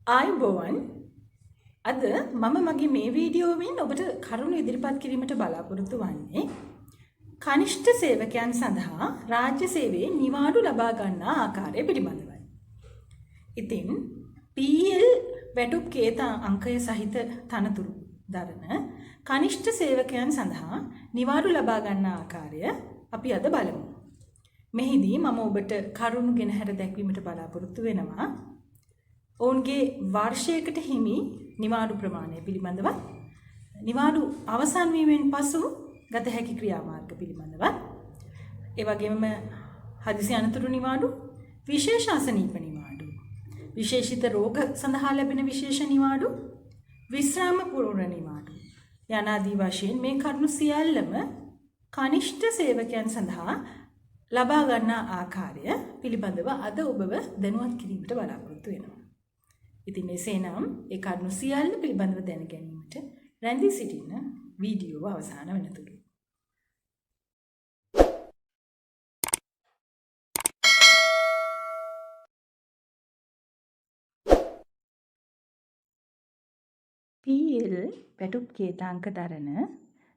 ආයුබෝවන් අද මම මගේ මේ වීඩියෝවෙන් ඔබට කරුණු ඉදිරිපත් කිරීමට බලාපොරොත්තු වන්නේ කනිෂ්ඨ සේවකයන් සඳහා රාජ්‍ය සේවයේ නිවාඩු ලබා ගන්නා ආකාරය පිළිබඳවයි. ඉතින් PL වැටුප් කේතා අංකය සහිත තනතුරු දරන කනිෂ්ඨ සේවකයන් සඳහා නිවාඩු ලබා ගන්නා ආකාරය අපි අද බලමු. මෙහිදී මම ඔබට කරුණු ගෙනහැර දැක්වීමට බලාපොරොත්තු වෙනවා. ඔවුන්ගේ වර්ෂයකට හිමි නිවාඩු ප්‍රමාණය පිළිබඳව නිවාඩු අවසන් වීමෙන් පසු ගත හැකි ක්‍රියාමාර්ග පිළිබඳව ඒ වගේම හදිසි අනතුරු නිවාඩු විශේෂ අසනීප නිවාඩු විශේෂිත රෝග සඳහා ලැබෙන විශේෂ නිවාඩු විශ්‍රාම පූර්ව නිවාඩු යනාදී වශයෙන් මේ කරුණු සියල්ලම කනිෂ්ඨ සේවකයන් සඳහා ලබා ගන්නා ආකාරය පිළිබඳව අද ඔබව දැනුවත් කිරීමට බලාපොරොත්තු වෙනවා. ඉතින් එසේනම් ඒ කරුණු සියල්ල පිළිබඳව දැන ගැනීමට රැඳී සිටින වීඩියෝව අවසාන වෙනතුරු. PL වැටුප් කේතාංක දරන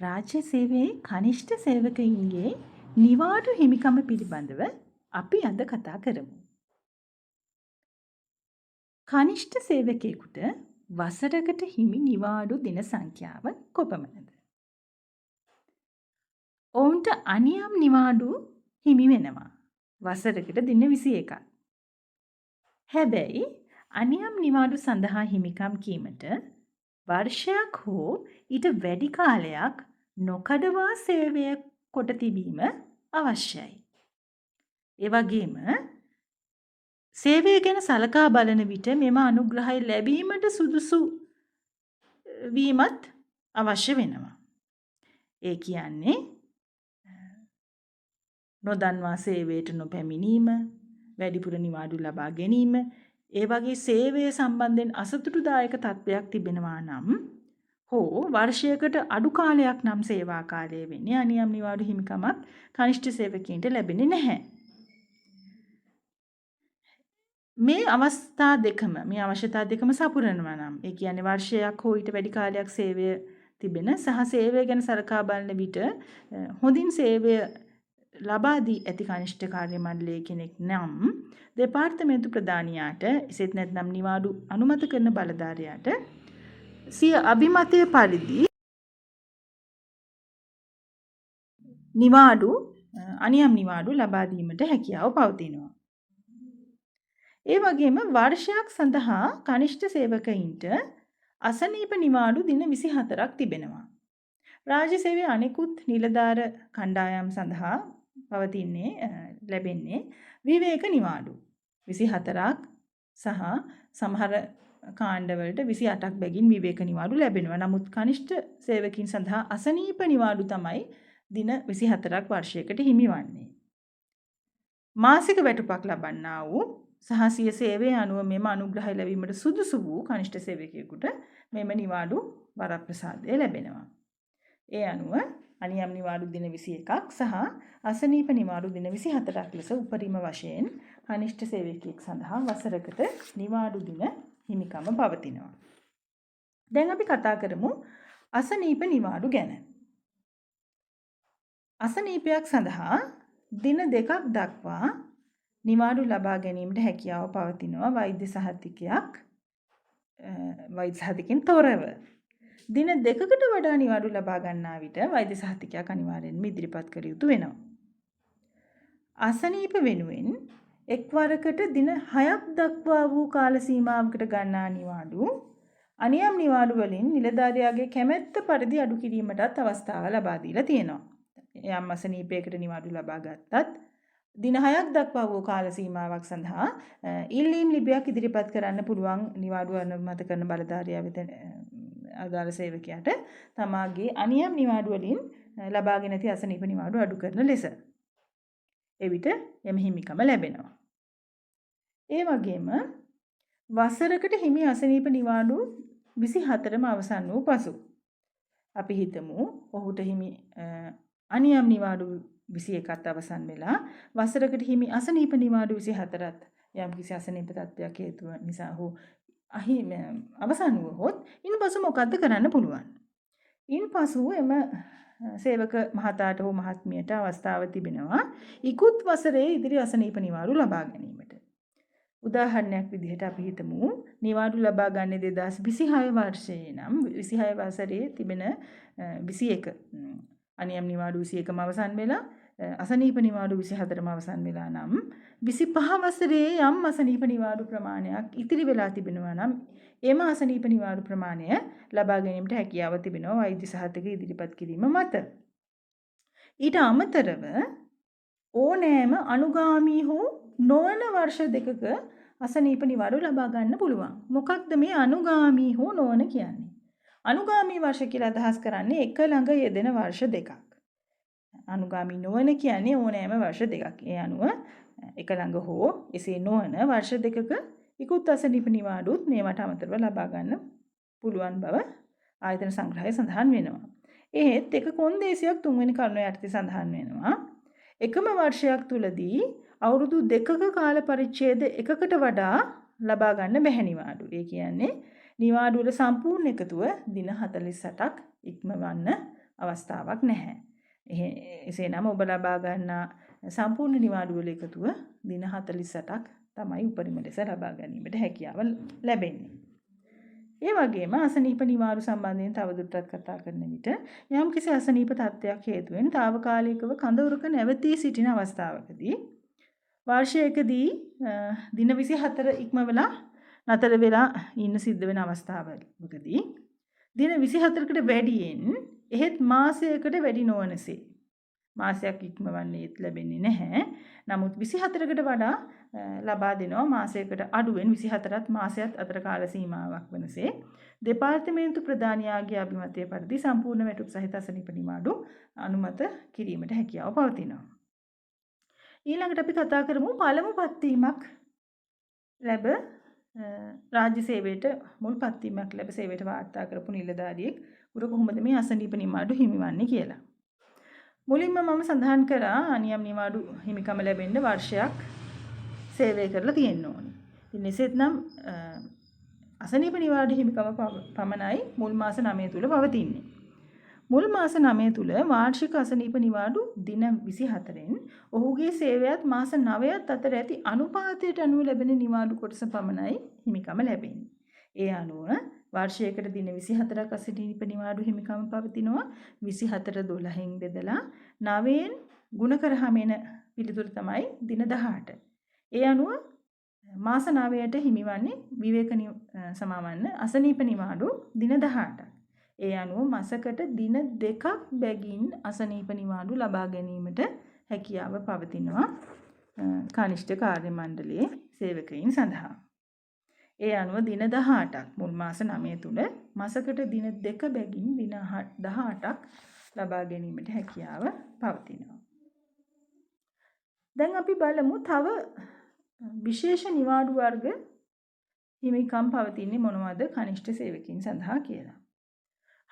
රාජ්‍ය සේවයේ කනිෂ්ඨ සේවකයින්ගේ නිවාඩු හිමිකම පිළිබඳව අපි අද කතා කරමු. කනිෂ්ඨ සේවකයෙකුට වසරකට හිමි නිවාඩු දින සංඛ්‍යාව කොපමණද? ඔවුන්ට අනියම් නිවාඩු හිමි වෙනවා වසරකට දින 21ක්. හැබැයි අනියම් නිවාඩු සඳහා හිමිකම් කීමට වර්ෂයක් හෝ ඊට වැඩි කාලයක් නොකඩවා සේවය කොට තිබීම අවශ්‍යයි. ඒ වගේම සේවය ගැන සලකා බලන විට මෙම අනුග්‍රහය ලැබීමට සුදුසු වීමත් අවශ්‍ය වෙනවා. ඒ කියන්නේ නොදන්වා සේවයට නොපැමිණීම, වැඩිපුර නිවාඩු ලබා ගැනීම, ඒ වගේ සේවය සම්බන්ධයෙන් අසතුටුදායක තත්ත්වයක් තිබෙනවා නම් හෝ වර්ෂයකට අඩු කාලයක් නම් සේවා කාලය වෙන්නේ අනියම් නිවාඩු හිමිකමක් කනිෂ්ඨ සේවකයන්ට ලැබෙන්නේ නැහැ. මේ අවස්ථා දෙකම මේ අවශ්‍යතා දෙකම සපුරනවා නම් ඒ කියන්නේ වර්ෂයක් හෝ ඊට වැඩි කාලයක් සේවය තිබෙන සහ සේවය ගැන සලකා බලන විට හොඳින් සේවය ලබා දී ඇති කනිෂ්ඨ කාර්ය මණ්ඩලයේ කෙනෙක් නම් දෙපාර්තමේන්තු ප්‍රධානියාට එසේත් නැත්නම් නිවාඩු අනුමත කරන බලධාරියාට සිය අභිමතය පරිදි නිවාඩු අනියම් නිවාඩු ලබා දීමට හැකියාව පවතිනවා. ඒ වගේම වර්ෂයක් සඳහා කනිෂ්ඨ සේවකයින්ට අසනීප නිවාඩු දින 24ක් තිබෙනවා. රාජ්‍ය සේවයේ අනෙකුත් නිලධාර කණ්ඩායම් සඳහා ලැබෙන්නේ විවේක නිවාඩු 24ක් සහ සමහර කාණ්ඩවලට 28ක් බැගින් විවේක නිවාඩු ලැබෙනවා. නමුත් කනිෂ්ඨ සේවකින් සඳහා අසනීප නිවාඩු තමයි දින 24ක් වර්ෂයකට හිමිවන්නේ. මාසික වැටුපක් ලබන්නා වූ සහ සිය සේවය අනුව මෙම අනුග්‍රහය ලැබීමට සුදුසු වූ කනිෂ්ඨ සේවකයෙකුට මෙම නිවාඩු වරප්‍රසාදය ලැබෙනවා. ඒ අනුව අනියම් නිවාඩු දින 21ක් සහ අසනීප නිවාඩු දින 24ක් ලෙස උපරිම වශයෙන් කනිෂ්ඨ සේවකයෙක් සඳහා වසරකට නිවාඩු දින හිමිකම පවතිනවා. දැන් අපි කතා කරමු අසනීප නිවාඩු ගැන. අසනීපයක් සඳහා දින 2ක් දක්වා නිවාඩු ලබා ගැනීමට හැකියාව පවතිනවා වෛද්‍ය සහතිකයෙන් තොරව. දින 2කට වඩා නිවාඩු ලබා ගන්නා විට වෛද්‍ය සහතිකයක් අනිවාර්යෙන්ම ඉදිරිපත් කර යුතු වෙනවා. අසනීප වෙනුවෙන් එක්වරකට දින 6ක් දක්වා වූ කාල සීමාවකට ගන්නා නිවාඩු අනියම් නිවාඩු වලින් නිලධාරියාගේ කැමැත්ත පරිදි අඩු කිරීමටත් අවස්ථාව ලබා දීලා තියෙනවා. යම් අසනීපයකට නිවාඩු ලබා ගත්තත් දින 6ක් දක්වා වූ කාල සීමාවක් සඳහා ඉල්ලීම් ලිපියක් ඉදිරිපත් කරන්න පුළුවන් නිවාඩු අනුමත කරන බලධාරියා වෙත අදාළ සේවකයාට තමාගේ අනියම් නිවාඩු වලින් ලබාගෙන ඇති අසනීප නිවාඩු අඩු කරන ලෙස. එවිට එම හිමිකම ලැබෙනවා. ඒ වගේම වසරකට හිමි අසනීප නිවාඩු 24ම අවසන් වූ පසු අපි හිතමු ඔහුට හිමි අනියම් නිවාඩු 21ත් අවසන් වෙලා වසරකට හිමි අසනීප නිවාඩු 24ත් යම්කිසි අසනීප තත්ත්වයක් හේතුව නිසා හෝ අවසන් වුවහොත් ඉන්පසු මොකද්ද කරන්න පුළුවන්? ඉන්පසු එම සේවක මහතාට හෝ මහත්මියට අවස්ථාව තිබෙනවා ඉකුත් වසරේ ඉදිරි අසනීප නිවාඩු ලබා ගැනීමට. උදාහරණයක් විදිහට අපි හිතමු නිවාඩු ලබා ගන්නේ 2026 වර්ෂයේ නම් 26 වසරේ තිබෙන 21 අනියම් නිවාඩු 21ම අවසන් වෙලා අසනීප නිවාඩු 24ම අවසන් වෙලා නම් 25 වසරේ යම් අසනීප නිවාඩු ප්‍රමාණයක් ඉතිරි වෙලා තිබෙනවා නම් එම අසනීප නිවාඩු ප්‍රමාණය ලබා ගැනීමට හැකියාව තිබෙනවා වෛද්‍ය සහතික ඉදිරිපත් කිරීම මත. ඊට අමතරව ඕනෑම අනුගාමී හෝ නොවන වර්ෂ දෙකක අසනීප නිවාඩු ලබා ගන්න පුළුවන්. මොකක්ද මේ අනුගාමී හෝ නොවන කියන්නේ? අනුගාමී වර්ෂ කියලා අදහස් කරන්නේ එක ළඟ යෙදෙන වර්ෂ දෙකක්. අනුගාමී නොවන කියන්නේ ඕනෑම වර්ෂ දෙකක්. ඒ අනුව එක ළඟ හෝ එසේ නොවන වර්ෂ දෙකක ඉකුත් අසනීප නිවාඩුත් මේවට අමතරව ලබා ගන්න පුළුවන් බව ආයතන සංග්‍රහයේ සඳහන් වෙනවා. එහෙත් එක කොන්දේසියක් තුන්වෙනි කරුණ යටතේ සඳහන් වෙනවා. එකම වර්ෂයක් තුලදී අවුරුදු දෙකක කාල පරිච්ඡේද එකකට වඩා ලබා ගන්න බැහැ නිවාඩු. ඒ කියන්නේ නිවාඩු වල සම්පූර්ණ එකතුව දින 48ක් ඉක්මවන්න අවස්ථාවක් නැහැ. එසේනම් ඔබ ලබා ගන්නා සම්පූර්ණ නිවාඩු වල එකතුව දින 48ක් තමයි උපරිම ලෙස ලබා ගැනීමට හැකියාව ලැබෙන්නේ. ඒ වගේම අසනීප නිවාඩු සම්බන්ධයෙන් තවදුරටත් කතා කරන විට යම්කිසි අසනීප තත්ත්වයක් හේතුවෙන් తాවකාලිකව කඳවුරක නැවතී සිටින අවස්ථාවකදී වර්ෂයකදී දින 24 ඉක්මවලා නතර වෙලා ඉන්න සිද්ධ වෙන අවස්ථාවකදී දින 24කට වැඩියෙන් එහෙත් මාසයකට වැඩි නොවනසේ මාසයක් ඉක්මවන්නේත් ලැබෙන්නේ නැහැ. නමුත් 24කට වඩා ලබා දෙනවා මාසයකට අඩුවෙන් 24ත් මාසයත් අතර කාල සීමාවක් වනසේ දෙපාර්තමේන්තු ප්‍රධානියාගේ අභිමතය පරිදි සම්පූර්ණ වැටුප් සහිත අසනීප නිවාඩු අනුමත කිරීමට හැකියාව පවතිනවා. ඊළඟට අපි කතා කරමු පළමු පත්වීමක් ලැබ රාජ්‍ය සේවයට මුල් පත්වීමක් ලැබ සේවයට වාර්තා කරපු නිලධාරියෙක් උර කොහොමද මේ අසනීප නිවාඩු හිමිවන්නේ කියලා. මුලින්ම මම සඳහන් කරා අනියම් නිවාඩු හිමිකම ලැබෙන්න වර්ෂයක් සේවය කරලා තියෙන්න ඕනේ. ඉතින් එසේත් නම් අසනීප නිවාඩු හිමිකම පමණයි මුල් මාස 9 තුල පවතින්නේ. මුල් මාස 9 තුල වාර්ෂික අසනීප නිවාඩු දින 24න් ඔහුගේ සේවයත් මාස 9ත් අතර ඇති අනුපාතයට අනුව ලැබෙන නිවාඩු කොටස පමණයි හිමිකම ලැබෙන්නේ. ඒ අනුව වර්ෂයකට දින 24ක් අසනීප නිවාඩු හිමිකම පවතිනවා. 24 12න් බෙදලා 9න් ගුණ කරාම එන පිළිතුර තමයි දින 18. ඒ අනුව මාස 9ට හිමිවන්නේ විවේක සමාවන්න අසනීප නිවාඩු දින 18ක්. ඒ අනුව මාසකට දින 2ක් බැගින් අසනීප නිවාඩු ලබා ගැනීමට හැකියාව පවතිනවා කනිෂ්ඨ කාර්ය මණ්ඩලයේ සේවකයින් සඳහා. ඒ අනුව දින 18ක් මුල් මාස 9 තුල මාසකට දින 2 බැගින් දින 18ක් ලබා ගැනීමට හැකියාව පවතිනවා. දැන් අපි බලමු තව විශේෂ නිවාඩු වර්ග හිමිකම් පවතින්නේ මොනවද කනිෂ්ඨ සේවකයින් සඳහා කියලා.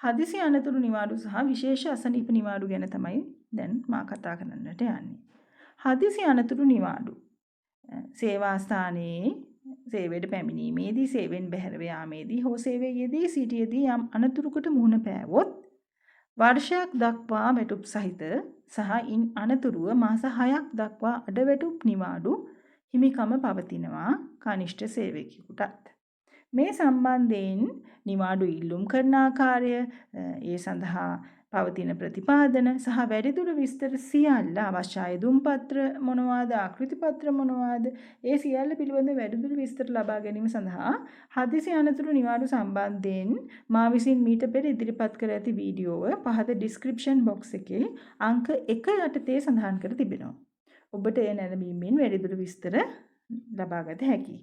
හදිසි අනතුරු නිවාඩු සහ විශේෂ අසනීප නිවාඩු ගැන තමයි දැන් මා කතා කරන්නට යන්නේ. හදිසි අනතුරු නිවාඩු සේවා ස්ථානයේ සේවයට පැමිණීමේදී සේවෙන් බැහැර යාමේදී හෝ සේවයේ යෙදී සිටියේදී යම් අනතුරකට මුහුණ පෑවොත් වර්ෂයක් දක්වා වැටුප් සහිත සහ ඉන් අනතුරුව මාස 6ක් දක්වා අඩවැටුප් නිවාඩු හිමිකම පවතිනවා කනිෂ්ඨ සේවකයෙකුටත්. මේ සම්බන්ධයෙන් නිවාඩු ඉල්ලුම් කරන ආකාරය, ඒ සඳහා පවතින ප්‍රතිපාදන සහ වැඩිදුර විස්තර සියල්ල අවශ්‍ය අයදුම් පත්‍ර මොනවාද, ආකෘති පත්‍ර මොනවාද, ඒ සියල්ල පිළිබඳ වැඩිදුර විස්තර ලබා ගැනීම සඳහා හදිසි අනතුරු නිවාඩු සම්බන්ධයෙන් මා විසින් මීට පෙර ඉදිරිපත් කර ඇති වීඩියෝව පහත ඩිස්ක්‍රිප්ෂන් බොක්ස් එකේ අංක 1 යටතේ සඳහන් කර තිබෙනවා. ඔබට එය නැරඹීමෙන් වැඩිදුර විස්තර ලබා ගත හැකියි.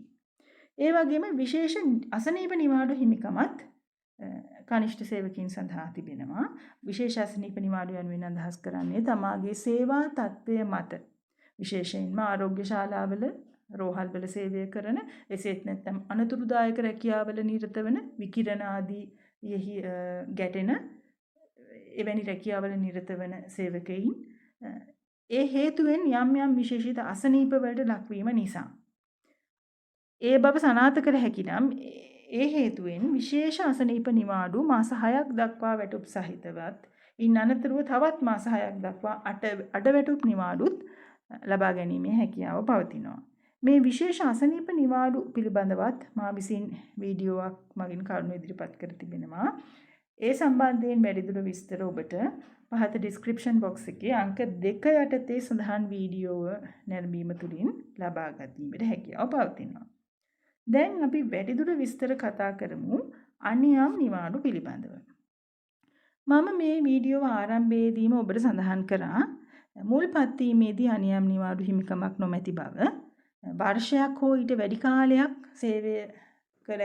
ඒ වගේම විශේෂ අසනීප නිවාඩු හිමිකමත් කනිෂ්ඨ සේවකයන් සඳහා තිබෙනවා. විශේෂ අසනීප නිවාඩු යනුවෙන් අදහස් කරන්නේ තමාගේ සේවා තත්ත්වය මත විශේෂයෙන්ම ආරෝග්‍ය ශාලාවල රෝහල්වල සේවය කරන, එසේත් නැත්නම් අනතුරුදායක රැකියාවල නිරත වන, විකිරණ ආදී යෙහි ගැටෙන එවැනි රැකියාවල නිරත වන සේවකයින් ඒ හේතුවෙන් යම් යම් විශේෂිත අසනීප වලට ලක්වීම නිසා ඒ බව සනාථ කර හැකි නම් ඒ හේතුවෙන් විශේෂ අසනීප නිවාඩු මාස 6ක් දක්වා වැටුප් සහිතවත් ඉන් අනතුරුව තවත් මාස 6ක් දක්වා අඩවැටුප් නිවාඩුත් ලබා ගැනීමේ හැකියාව පවතිනවා. මේ විශේෂ අසනීප නිවාඩු පිළිබඳවත් මා විසින් වීඩියෝවක් මගින් කරුණු ඉදිරිපත් කර තිබෙනවා. ඒ සම්බන්ධයෙන් වැඩිදුර විස්තර ඔබට පහත ඩිස්ක්‍රිප්ෂන් බොක්ස් එකේ අංක 2 යටතේ සඳහන් වීඩියෝව නැරඹීම තුළින් ලබා ගැනීමට හැකියාව පවතිනවා. දැන් අපි වැඩිදුර විස්තර කතා කරමු අනියම් නිවාඩු පිළිබඳව. මම මේ වීඩියෝව ආරම්භයේදීම ඔබට සඳහන් කරා මුල් පත්වීමේදී අනියම් නිවාඩු හිමිකමක් නොමැති බව. වර්ෂයක් හෝ ඊට වැඩි කාලයක් සේවය කර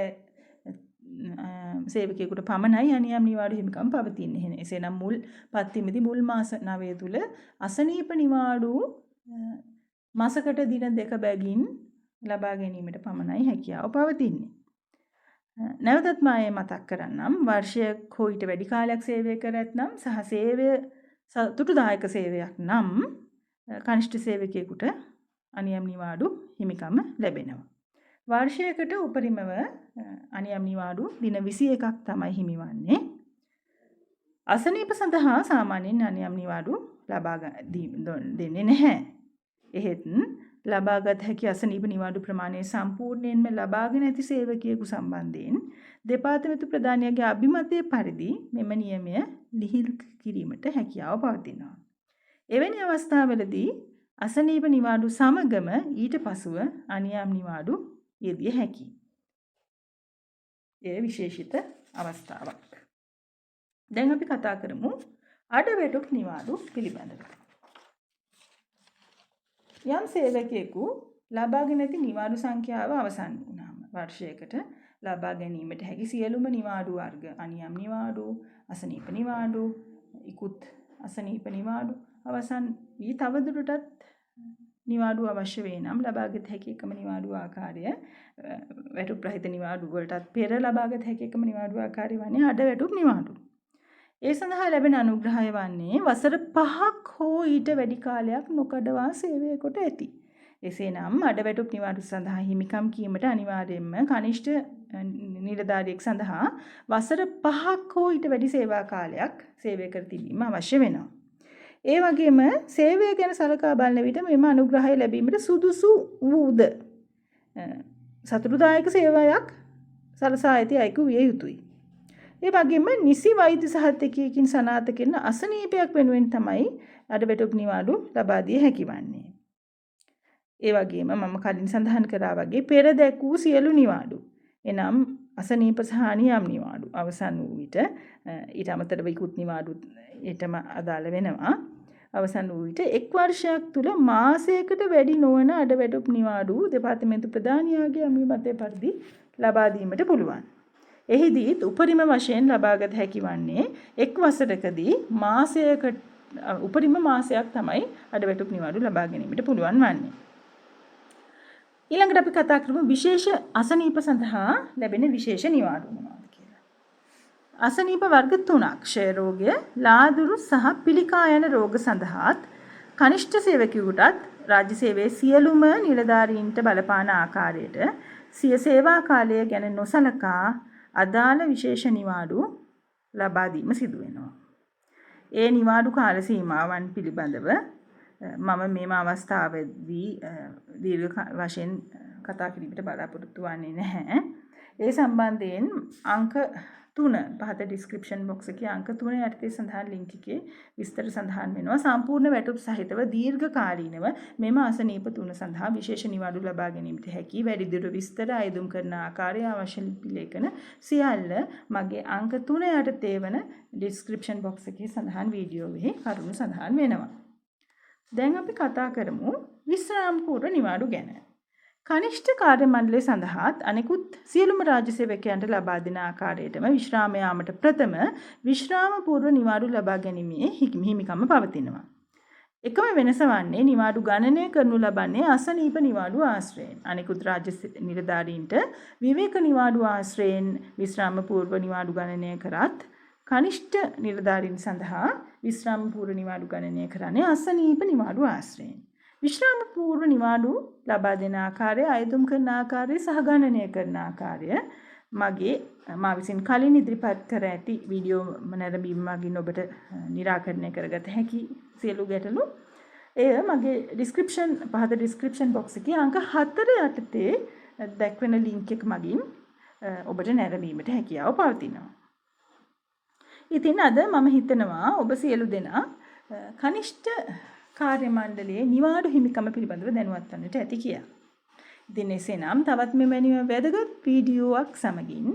සේවකයෙකුට පමණයි අනියම් නිවාඩු හිමිකම් පවතින්නේ. එසේනම් මුල් පත්වීමේදී මුල් මාස 9 තුල අසනීප නිවාඩු මාසකට දින 2 බැගින් ලබා ගැනීමට පමණයි හැකියාව පවතින්නේ. නැවතත් මා මතක් කරන්නම් වර්ෂයක් හෝ ඊට වැඩි කාලයක් සේවය කර ඇතනම් සහ සේවය සතුටුදායක සේවයක් නම් කනිෂ්ඨ සේවකයෙකුට අනියම් නිවාඩු හිමිකම ලැබෙනවා. වර්ෂයකට උපරිමව අනියම් නිවාඩු දින 21ක් තමයි හිමිවන්නේ. අසනීප සඳහා සාමාන්‍යයෙන් අනියම් නිවාඩු ලබා දෙන්නේ නැහැ. එහෙත් ලබාගත හැකි අසනීප නිවාඩු ප්‍රමාණය සම්පූර්ණයෙන්ම ලබාගෙන ඇති සේවකයෙකු සම්බන්ධයෙන් දෙපාර්තමේන්තු ප්‍රධානියාගේ අභිමතය පරිදි මෙම නියමය ලිහිල් කිරීමට හැකියාව පවතිනවා. එවැනි අවස්ථාවලදී අසනීප නිවාඩු සමගම ඊට පසුව අනියම් නිවාඩු යෙදිය හැකියි. එය විශේෂිත අවස්ථාවක්. දැන් අපි කතා කරමු අඩවැටුප් නිවාඩු පිළිබඳව. යම් සේවකයෙකු ලබාගෙන ඇති නිවාඩු සංඛ්‍යාව අවසන් වුණාම වර්ෂයකට ලබා ගැනීමට හැකි සියලුම නිවාඩු වර්ග අනියම් නිවාඩු, අසනීප නිවාඩු, ඉක්ුත් අසනීප නිවාඩු අවසන් වී තවදුරටත් නිවාඩු අවශ්‍ය වේ නම් ලබාගත හැකි එකම නිවාඩු ආකාරය වැටුප් රහිත නිවාඩු වලටත් පෙර ලබාගත හැකි එකම නිවාඩු ආකාරය වන්නේ අඩවැටුප් නිවාඩු. ඒ සඳහා ලැබෙන අනුග්‍රහය වන්නේ වසර 5ක් හෝ ඊට වැඩි කාලයක් නොකඩවා සේවය කොට ඇති. එසේනම් අඩවැටුප් නිවාඩු සඳහා හිමිකම් කීමට අනිවාර්යයෙන්ම කනිෂ්ඨ නිලධාරියෙක් සඳහා වසර 5ක් හෝ ඊට වැඩි සේවා කාලයක් සේවය කර තිබීම අවශ්‍ය වෙනවා. ඒ වගේම සේවය ගැන සලකා බලන විට මෙම අනුග්‍රහය ලැබීමට සුදුසු වූද සතුටුදායක සේවයක් සලසා ඇති අයෙකු විය යුතුයි. ඒ වගේම නිසි වෛද්‍ය සහතිකයකින් සනාථ කරන අසනීපයක් වෙනුවෙන් තමයි අඩවැටුප් නිවාඩු ලබා දිය හැකි වන්නේ. ඒ වගේම මම කලින් සඳහන් කරා වගේ පෙර දැක් වූ සියලු නිවාඩු එනම් අසනීප සහ අනියම් නිවාඩු අවසන් වූ විට ඊට අමතරව ඉක්ුත් නිවාඩු ඊටම අදාළ වෙනවා. අවසන් වූ විට එක් වර්ෂයක් තුල මාසයකට වැඩි නොවන අඩවැටුප් නිවාඩු දෙපාර්තමේන්තු ප්‍රධානියාගේ අමිමතය පරිදි ලබා දීමට පුළුවන්. එහිදී උපරිම වශයෙන් ලබාගත හැකි වන්නේ එක් වසරකදී උපරිම මාසයක් තමයි අඩවැටුප් නිවාඩු ලබා ගැනීමට පුළුවන් වන්නේ. ඊළඟට අපි කතා කරමු විශේෂ අසනීප සඳහා ලැබෙන විශේෂ නිවාඩු මොනවාද කියලා. අසනීප වර්ග 3ක් ක්ෂය රෝගය, ලාදුරු සහ පිළිකා යන රෝග සඳහාත් කනිෂ්ඨ සේවකයෙකුටත් රාජ්‍ය සේවයේ සියලුම නිලධාරීන්ට බලපාන ආකාරයට සිය සේවා කාලය ගැන නොසලකා අදාළ විශේෂ නිවාඩු ලබා දීම සිදු වෙනවා. ඒ නිවාඩු කාල සීමාවන් පිළිබඳව මම මේම අවස්ථාවේදී දීර්ඝ වශයෙන් කතා කිරීමට බලාපොරොත්තු වෙන්නේ නැහැ. ඒ සම්බන්ධයෙන් අංක 3 පහත ඩිස්ක්‍රිප්ෂන් බොක්ස් එකේ අංක 3 යටතේ සඳහන් ලින්ක් එකේ විස්තර සඳහන් වෙනවා. සම්පූර්ණ වැටුප් සහිතව දීර්ඝ කාලීනව මෙම අසනීප 3 සඳහා විශේෂ නිවාඩු ලබා ගැනීමට හැකි වැඩිදුර විස්තර ආයුම් කරන ආකාරය අවශ්‍ය ලිපි ලේඛන සියල්ල මගේ අංක 3 යටතේ වන ඩිස්ක්‍රිප්ෂන් බොක්ස් එකේ සඳහන් වීඩියෝවේ කරුණු සඳහන් වෙනවා. දැන් අපි කතා කරමු විශ්‍රාම පූර්ව නිවාඩු ගැන. කනිෂ්ඨ කාර්ය මණ්ඩලය සඳහාත් අනෙකුත් සියලුම රාජ්‍ය සේවකයන්ට ලබා දෙන ආකාරයටම විශ්‍රාම යාමට ප්‍රථම විශ්‍රාම පූර්ව නිවාඩු ලබා ගැනීමේ හිමිකම පවතිනවා. එකම වෙනස වන්නේ නිවාඩු ගණනය කරනු ලබන්නේ අසනීප නිවාඩු ආශ්‍රයෙන්. අනෙකුත් රාජ්‍ය නිලධාරීන්ට විවේක නිවාඩු ආශ්‍රයෙන් විශ්‍රාම පූර්ව නිවාඩු ගණනය කරත් කනිෂ්ඨ නිලධාරීන් සඳහා විශ්‍රාම පූර්ව නිවාඩු ගණනය කරන්නේ අසනීප නිවාඩු ආශ්‍රයෙන්. විශ්‍රාම පූර්ව නිවාඩු ලබා දෙන ආකාරය, අයදුම් කරන ආකාරය සහ ගණනය කරන ආකාරය මගේ මා විසින් කලින් ඉදිරිපත් කර ඇති වීඩියෝ නැරඹීම මගින් ඔබට निराකරණය කරගත හැකි සියලු ගැටලු එය මගේ පහත ඩිස්ක්‍රිප්ෂන් බොක්ස් එකේ අංක 4 යටතේ දැක්වෙන ලින්ක් එක මගින් ඔබට නැරඹීමට හැකියාව පවතිනවා. ඉතින් අද මම හිතනවා ඔබ සියලු දෙනා කනිෂ්ඨ කාර්ය මණ්ඩලයේ නිවාඩු හිමිකම පිළිබඳව දැනුවත් වන්නට ඇති කියලා. ඉතින් එසේනම් තවත් මෙවැනි වැදගත් වීඩියෝවක් සමගින්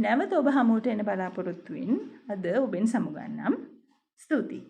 නැවත ඔබ හමුවට එන බලාපොරොත්තුවෙන් අද ඔබෙන් සමුගන්නම්. ස්තුතියි.